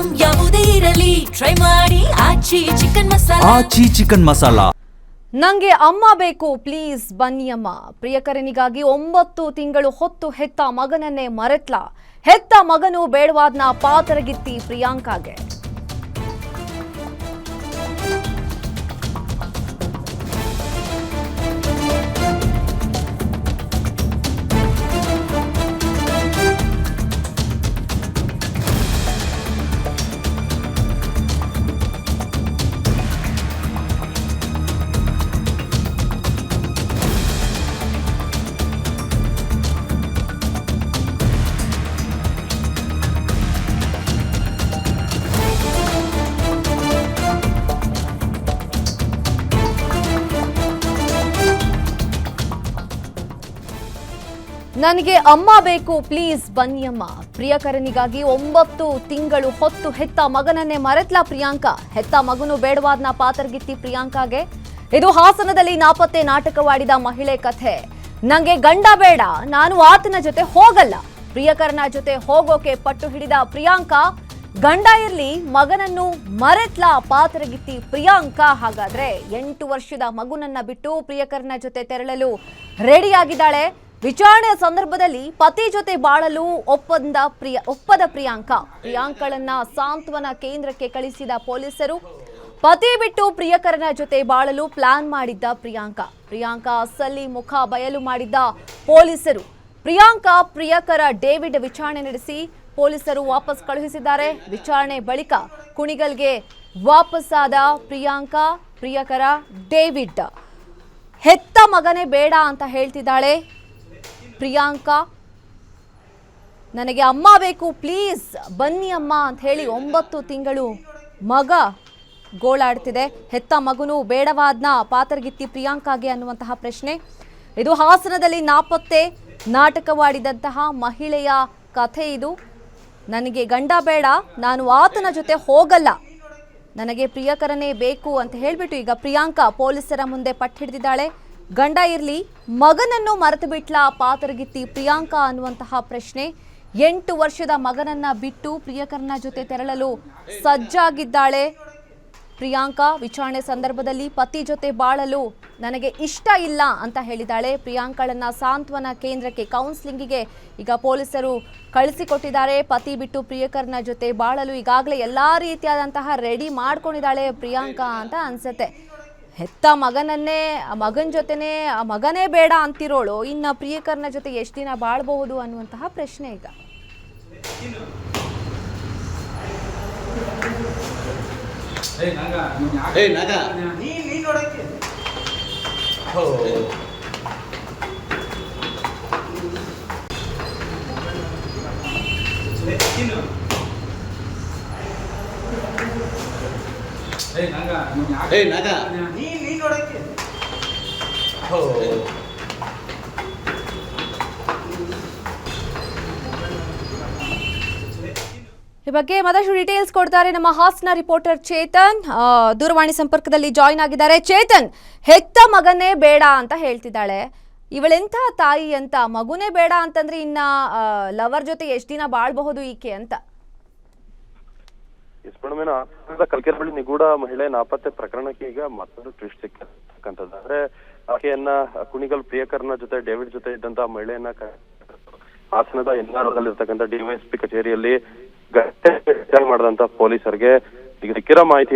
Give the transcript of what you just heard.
Item ಯಾವುದೇ ಇರಲಿ try ಮಾಡಿ ಆಚಿ ಚಿಕನ್ ಮಸಾಲಾ. ನಂಗೆ ಅಮ್ಮ ಬೇಕು ಪ್ಲೀಸ್ ಬನ್ನಿ ಅಮ್ಮ. ಪ್ರಿಯಕರನಿಗಾಗಿ 9 ತಿಂಗಳು ಹೊತ್ತು ಹೆತ್ತ ಮಗನನ್ನೇ ಮರೆತ್ಲ. ಹೆತ್ತ ಮಗನು ಬೇಡವಾದ್ನ ಪಾತರಗಿತ್ತಿ ಪ್ರಿಯಾಂಕಾಗೆ. ನನಗೆ ಅಮ್ಮ ಬೇಕು ಪ್ಲೀಸ್ ಬನ್ನಿ ಅಮ್ಮ. ಪ್ರಿಯಕರನಿಗಾಗಿ 9 ತಿಂಗಳು ಹೊತ್ತು ಹೆತ್ತ ಮಗನನ್ನೇ ಮರೆತ್ಲ ಪ್ರಿಯಾಂಕಾ. ಹೆತ್ತ ಮಗನು ಬೇಡವಾದ್ನ ಪಾತರಗಿತ್ತಿ ಪ್ರಿಯಾಂಕಾಗೆ. ಇದು ಹಾಸನದಲ್ಲಿ ನಾಪತ್ತೆ ನಾಟಕವಾಡಿದ ಮಹಿಳೆ ಕಥೆ. ನಂಗೆ ಗಂಡ ಬೇಡ, ನಾನು ಆತನ ಜೊತೆ ಹೋಗಲ್ಲ. ಪ್ರಿಯಕರನ ಜೊತೆ ಹೋಗೋಕೆ ಪಟ್ಟು ಹಿಡಿದ ಪ್ರಿಯಾಂಕಾ. ಗಂಡ ಇರ್ಲಿ, ಮಗನನ್ನು ಮರೆತ್ಲ ಪಾತರಗಿತ್ತಿ ಪ್ರಿಯಾಂಕಾ. ಹಾಗಾದ್ರೆ 8 ವರ್ಷದ ಮಗುನನ್ನ ಬಿಟ್ಟು ಪ್ರಿಯಕರನ ಜೊತೆ ತೆರಳಲು ರೆಡಿಯಾಗಿದ್ದಾಳೆ. ವಿಚಾರಣೆ ಸಂದರ್ಭದಲ್ಲಿ ಪತಿ ಜೊತೆ ಬಾಳಲು ಒಪ್ಪದ ಪ್ರಿಯಾಂಕಳನ್ನ ಸಾಂತ್ವನ ಕೇಂದ್ರಕ್ಕೆ ಕಳಿಸಿದ ಪೊಲೀಸರು. ಪತಿ ಬಿಟ್ಟು ಪ್ರಿಯಕರನ ಜೊತೆ ಬಾಳಲು ಪ್ಲಾನ್ ಮಾಡಿದ್ದ ಪ್ರಿಯಾಂಕಾ ಅಸಲಿ ಮುಖ ಬಯಲು ಮಾಡಿದ್ದ ಪೊಲೀಸರು. ಪ್ರಿಯಕರ ಡೇವಿಡ್ ವಿಚಾರಣೆ ನಡೆಸಿ ಪೊಲೀಸರು ವಾಪಸ್ ಕಳುಹಿಸಿದ್ದಾರೆ. ವಿಚಾರಣೆ ಬಳಿಕ ಕುಣಿಗಲ್ಗೆ ವಾಪಸ್ಸಾದ ಪ್ರಿಯಕರ ಡೇವಿಡ್. ಹೆತ್ತ ಮಗನೇ ಬೇಡ ಅಂತ ಹೇಳ್ತಿದ್ದಾಳೆ ಪ್ರಿಯಾಂಕಾ. ನನಗೆ ಅಮ್ಮ ಬೇಕು ಪ್ಲೀಸ್ ಬನ್ನಿ ಅಮ್ಮ ಅಂತ ಹೇಳಿ 9 ತಿಂಗಳು ಮಗ ಗೋಳಾಡ್ತಿದೆ. ಹೆತ್ತ ಮಗನು ಬೇಡವಾದ್ನ ಪಾತರಗಿತ್ತಿ ಪ್ರಿಯಾಂಕಾಗೆ ಅನ್ನುವಂತಹ ಪ್ರಶ್ನೆ. ಇದು ಹಾಸನದಲ್ಲಿ ನಾಪತ್ತೆ ನಾಟಕವಾಡಿದಂತಹ ಮಹಿಳೆಯ ಕಥೆ. ಇದು ನನಗೆ ಗಂಡ ಬೇಡ, ನಾನು ಆತನ ಜೊತೆ ಹೋಗಲ್ಲ, ನನಗೆ ಪ್ರಿಯಕರನೇ ಬೇಕು ಅಂತ ಹೇಳಿಬಿಟ್ಟು ಈಗ ಪ್ರಿಯಾಂಕಾ ಪೊಲೀಸರ ಮುಂದೆ ಪಟ್ಟು ಹಿಡಿದಿದ್ದಾಳೆ. ಗಂಡ ಇರ್ಲಿ, ಮಗನನ್ನು ಮರೆತು ಬಿಟ್ಲ ಪಾತರಗಿತ್ತಿ ಪ್ರಿಯಾಂಕಾ ಅನ್ನುವಂತಹ ಪ್ರಶ್ನೆ. 8 ವರ್ಷದ ಮಗನನ್ನ ಬಿಟ್ಟು ಪ್ರಿಯಕರನ ಜೊತೆ ತೆರಳಲು ಸಜ್ಜಾಗಿದ್ದಾಳೆ ಪ್ರಿಯಾಂಕಾ. ವಿಚಾರಣೆ ಸಂದರ್ಭದಲ್ಲಿ ಪತಿ ಜೊತೆ ಬಾಳಲು ನನಗೆ ಇಷ್ಟ ಇಲ್ಲ ಅಂತ ಹೇಳಿದ್ದಾಳೆ. ಪ್ರಿಯಾಂಕಳನ್ನ ಸಾಂತ್ವನ ಕೇಂದ್ರಕ್ಕೆ ಕೌನ್ಸಿಲಿಂಗಿಗೆ ಈಗ ಪೊಲೀಸರು ಕಳಿಸಿಕೊಟ್ಟಿದ್ದಾರೆ. ಪತಿ ಬಿಟ್ಟು ಪ್ರಿಯಕರನ ಜೊತೆ ಬಾಳಲು ಈಗಾಗಲೇ ಎಲ್ಲಾ ರೀತಿಯಾದಂತಹ ರೆಡಿ ಮಾಡ್ಕೊಂಡಿದ್ದಾಳೆ ಪ್ರಿಯಾಂಕಾ ಅಂತ ಅನ್ಸುತ್ತೆ. ಹೆತ್ತ ಮಗನನ್ನೇ ಮಗನ ಜೊತೆನೇ ಮಗನೇ ಬೇಡ ಅಂತಿರೋಳು, ಇನ್ನು ಪ್ರಿಯಕರನ ಜೊತೆ ಎಷ್ಟು ದಿನ ಬಾಳಬಹುದು ಅನ್ನುವಂತಹ ಪ್ರಶ್ನೆ ಈಗ. ಈ ಬಗ್ಗೆ ಮತ್ತಷ್ಟು ಡೀಟೇಲ್ಸ್ ಕೊಡ್ತಾರೆ ನಮ್ಮ ಹಾಸನ ರಿಪೋರ್ಟರ್ ಚೇತನ್. ದೂರವಾಣಿ ಸಂಪರ್ಕದಲ್ಲಿ ಜಾಯಿನ್ ಆಗಿದ್ದಾರೆ. ಚೇತನ್, ಹೆತ್ತ ಮಗನೇ ಬೇಡ ಅಂತ ಹೇಳ್ತಿದ್ದಾಳೆ, ಇವಳೆಂಥ ತಾಯಿ ಅಂತ. ಮಗುನೇ ಬೇಡ ಅಂತಂದ್ರೆ ಇನ್ನ ಲವರ್ ಜೊತೆ ಎಷ್ಟು ದಿನ ಬಾಳ್ಬಹುದು ಈಕೆ ಅಂತ. ಕಲ್ಕೆರೆಬಳ್ಳಿ ನಿಗೂಢ ಮಹಿಳೆ ನಾಪತ್ತೆ ಪ್ರಕರಣಕ್ಕೆ ಈಗ ಮತ್ತೊಂದು ಟ್ವಿಸ್ಟ್ ಸಿಕ್ಕಂತದ್ದು. ಅಂದ್ರೆ ಆಕೆಯನ್ನ ಕುಣಿಗಲ್ ಪ್ರಿಯಕರನ ಜೊತೆ ಡೇವಿಡ್ ಜೊತೆ ಇದ್ದಂತ ಮಹಿಳೆಯನ್ನ ಹಾಸನದ NR ಡಿವೈಎಸ್ಪಿ ಕಚೇರಿಯಲ್ಲಿ ಗಟ್ಟೆ ಮಾಡಿದಂತ ಪೊಲೀಸರಿಗೆ ಈಗ ಸಿಕ್ಕಿರೋ ಮಾಹಿತಿ